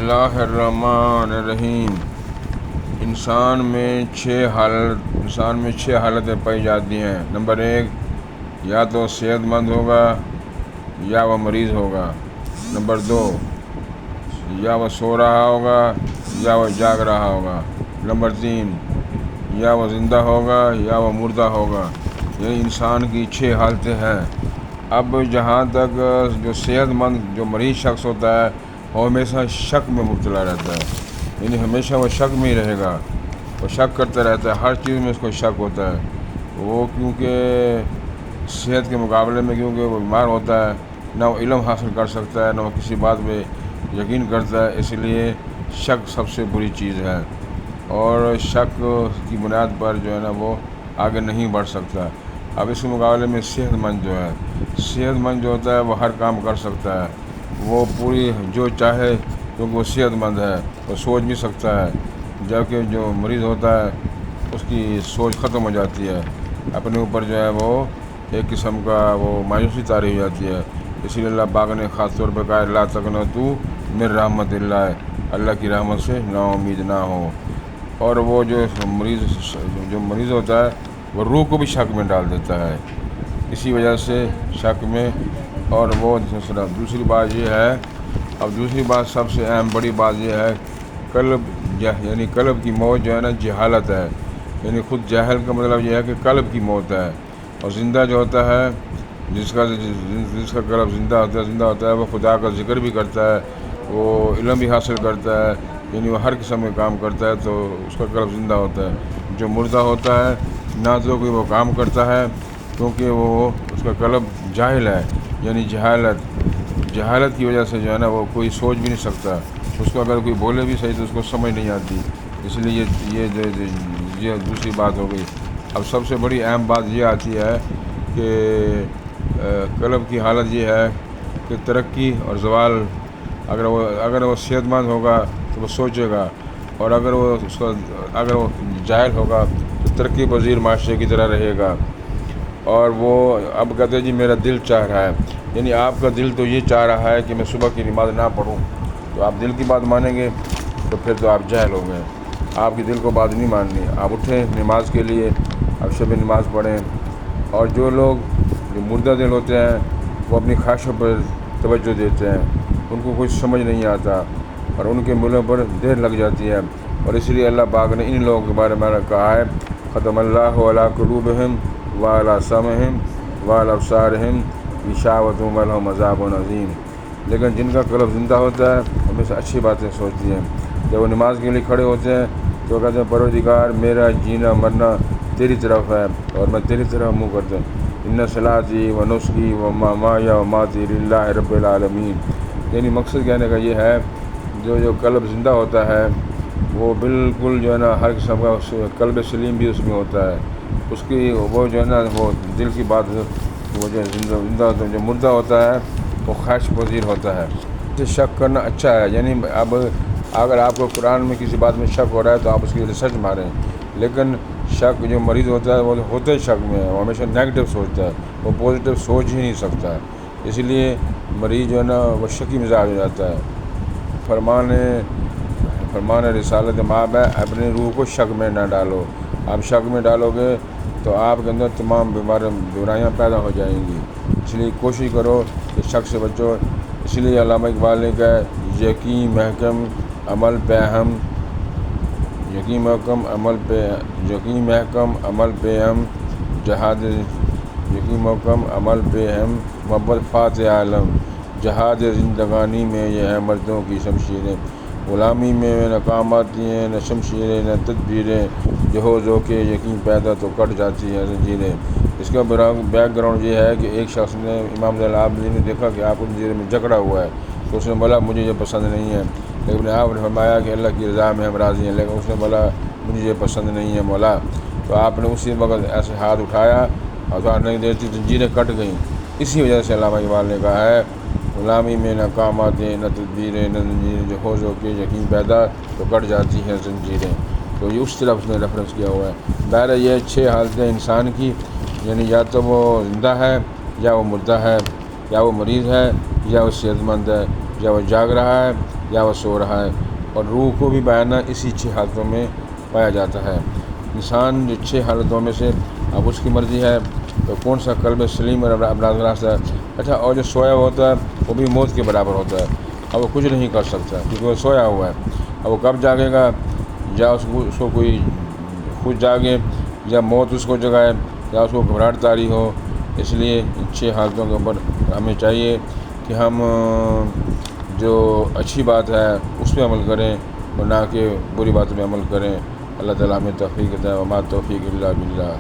اللہ الرحمن الرحیم۔ انسان میں چھ حالتیں پائی جاتی ہیں۔ نمبر 1، یا تو صحت مند ہوگا یا وہ مریض ہوگا۔ نمبر 2، یا وہ سو رہا ہوگا یا وہ جاگ رہا ہوگا۔ نمبر 3، یا وہ زندہ ہوگا یا وہ مردہ ہوگا۔ یہ انسان کی 6 حالتیں ہیں۔ اب جہاں تک جو صحت مند جو مریض شخص ہوتا ہے وہ ہمیشہ شک میں مبتلا رہتا ہے، یعنی ہمیشہ وہ شک میں ہی رہے گا، وہ شک کرتا رہتا ہے، ہر چیز میں اس کو شک ہوتا ہے۔ وہ کیونکہ صحت کے مقابلے میں کیونکہ وہ بیمار ہوتا ہے، نہ وہ علم حاصل کر سکتا ہے، نہ وہ کسی بات پہ یقین کرتا ہے، اس لیے شک سب سے بری چیز ہے، اور شک کی بنیاد پر جو ہے نا وہ آگے نہیں بڑھ سکتا۔ اب اس کے مقابلے میں صحت مند جو ہوتا ہے وہ ہر کام کر سکتا ہے، وہ پوری جو چاہے، کیونکہ وہ صحت مند ہے، وہ سوچ بھی سکتا ہے، جبکہ جو مریض ہوتا ہے اس کی سوچ ختم ہو جاتی ہے، اپنے اوپر جو ہے وہ ایک قسم کا وہ مایوسی طاری ہو جاتی ہے۔ اسی لیے اللہ پاک نے خاص طور پہ کہا لا تقنطوا من رحمت اللہ کی رحمت سے نا امید نہ ہو۔ اور وہ جو مریض ہوتا ہے وہ روح کو بھی شک میں ڈال دیتا ہے، اسی وجہ سے شک میں۔ اور وہ دوسری بات یہ ہے، اب دوسری بات سب سے اہم بڑی بات یہ ہے، یعنی قلب کی موت جو ہے نا جہالت ہے، یعنی خود جاہل کا مطلب یہ ہے کہ قلب کی موت ہے۔ اور زندہ جو ہوتا ہے، جس کا قلب زندہ ہوتا ہے وہ خدا کا ذکر بھی کرتا ہے، وہ علم بھی حاصل کرتا ہے، یعنی وہ ہر قسم کے کام کرتا ہے، تو اس کا قلب زندہ ہوتا ہے۔ جو مردہ ہوتا ہے نہ تو کوئی وہ کام کرتا ہے، کیونکہ وہ اس کا قلب جاہل ہے، یعنی جہالت کی وجہ سے جو ہے نا وہ کوئی سوچ بھی نہیں سکتا، اس کو اگر کوئی بولے بھی صحیح تو اس کو سمجھ نہیں آتی، اس لیے یہ دوسری بات ہو گئی۔ اب سب سے بڑی اہم بات یہ آتی ہے کہ قلب کی حالت یہ ہے کہ ترقی اور زوال، اگر وہ صحت مند ہوگا تو وہ سوچے گا، اور اگر وہ جاہل ہوگا تو ترقی پذیر معاشرے کی طرح رہے گا۔ اور وہ اب کہتے ہیں جی میرا دل چاہ رہا ہے، یعنی آپ کا دل تو یہ چاہ رہا ہے کہ میں صبح کی نماز نہ پڑھوں، تو آپ دل کی بات مانیں گے تو پھر تو آپ جاہل ہو گئے، آپ کی دل کو بات نہیں ماننی۔ آپ اٹھیں نماز کے لیے، آپ شب نماز پڑھیں۔ اور جو لوگ جو مردہ دل ہوتے ہیں وہ اپنی خواہشوں پر توجہ دیتے ہیں، ان کو کچھ سمجھ نہیں آتا، اور ان کے منہوں پر دیر لگ جاتی ہے، اور اس لیے اللہ پاک نے ان لوگوں کے بارے میں کہا ہے ختم اللہ علی قلوبہم وعلی سمعہم وعلی ابصارہم غشاوۃ ولہم عذاب عظیم۔ لیکن جن کا قلب زندہ ہوتا ہے ہمیشہ اچھی باتیں سوچتی ہیں، جب وہ نماز کے لیے کھڑے ہوتے ہیں تو کہتے ہیں پروردگار میرا جینا مرنا تیری طرف ہے، اور میں تیری طرف منہ کرتا ہوں، ان صلاتی و نسکی و محیایا و مماتی للہ رب العالمین۔ یعنی مقصد کہنے کا یہ ہے جو قلب زندہ ہوتا ہے وہ بالکل جو ہے نا ہر قسم کا قلب سلیم بھی اس میں ہوتا ہے، اس کی وہ جو ہے نا وہ دل کی بات وہ جو زندہ ہوتا ہے، جو مردہ ہوتا ہے وہ خواہش پذیر ہوتا ہے۔ اسے شک کرنا اچھا ہے، یعنی اب اگر آپ کو قرآن میں کسی بات میں شک ہو رہا ہے تو آپ اس کی ریسرچ ماریں، لیکن شک جو مریض ہوتا ہے وہ ہوتا ہی شک میں ہے، وہ ہمیشہ نیگیٹو سوچتا ہے، وہ پازیٹیو سوچ ہی نہیں سکتا ہے، اس لیے مریض جو ہے نا وہ شکی مزاج ہو جاتا ہے۔ فرمان رسالت مآب ہے اپنی روح کو شک میں نہ ڈالو، آپ شک میں ڈالو گے تو آپ کے اندر تمام بیماریاں پیدا ہو جائیں گی، اس لیے کوشش کرو کہ شک سے بچو۔ اس لیے علامہ اقبال نے کہا یقین محکم عمل پہ ہم جہاد یقین محکم عمل پہ ہم محبت فاتح عالم، جہاد زندگانی میں یہ ہے مردوں کی شمشیریں، غلامی میں نہ کام آتی ہیں نہ شمشیریں نہ تدبیریں، جو ہو ذوق کے یقین پیدا تو کٹ جاتی ہیں زنجیریں۔ اس کا بیک گراؤنڈ یہ ہے کہ ایک شخص نے امام زین العابدین نے دیکھا کہ آپ زنجیر میں جکڑا ہوا ہے، تو اس نے بولا مجھے یہ پسند نہیں ہے، لیکن آپ نے فرمایا کہ اللہ کی رضا میں ہم راضی ہیں، لیکن اس نے بولا مجھے یہ پسند نہیں ہے مولا، تو آپ نے اسی وقت ایسے ہاتھ اٹھایا اور نہیں دیتی زنجیریں کٹ گئیں۔ اسی وجہ سے علامہ اقبال نے کہا ہے غلامی میں نہ کام آتے نہ تدبیریں نہ زنجیریں، جو ہو کے یقین پیدا تو کٹ جاتی ہیں زنجیریں، تو یہ اس طرف اس نے ریفرنس کیا ہوا ہے۔ بہرحال یہ 6 حالتیں انسان کی، یعنی یا تو وہ زندہ ہے یا وہ مردہ ہے، یا وہ مریض ہے یا وہ صحت مند ہے، یا وہ جاگ رہا ہے یا وہ سو رہا ہے، اور روح کو بھی بیانہ اسی 6 حالتوں میں پایا جاتا ہے۔ انسان جو 6 حالتوں میں سے اب اس کی مرضی ہے تو کون سا قلب سلیم اور ابراز راستہ ہے۔ اچھا، اور جو سویا ہوتا ہے وہ بھی موت کے برابر ہوتا ہے، اب وہ کچھ نہیں کر سکتا کیونکہ وہ سویا ہوا ہے۔ اب وہ کب جاگے گا؟ یا اس کو کوئی خود جاگے، یا موت اس کو جگائے، یا اس کو گھبراہٹ طاری ہو۔ اس لیے ان 6 حالتوں کے اوپر ہمیں چاہیے کہ ہم جو اچھی بات ہے اس پہ عمل کریں اور نہ کہ بری باتوں پہ عمل کریں۔ اللہ تعالیٰ ہمیں توفیق عطا، وما توفیق الا باللہ۔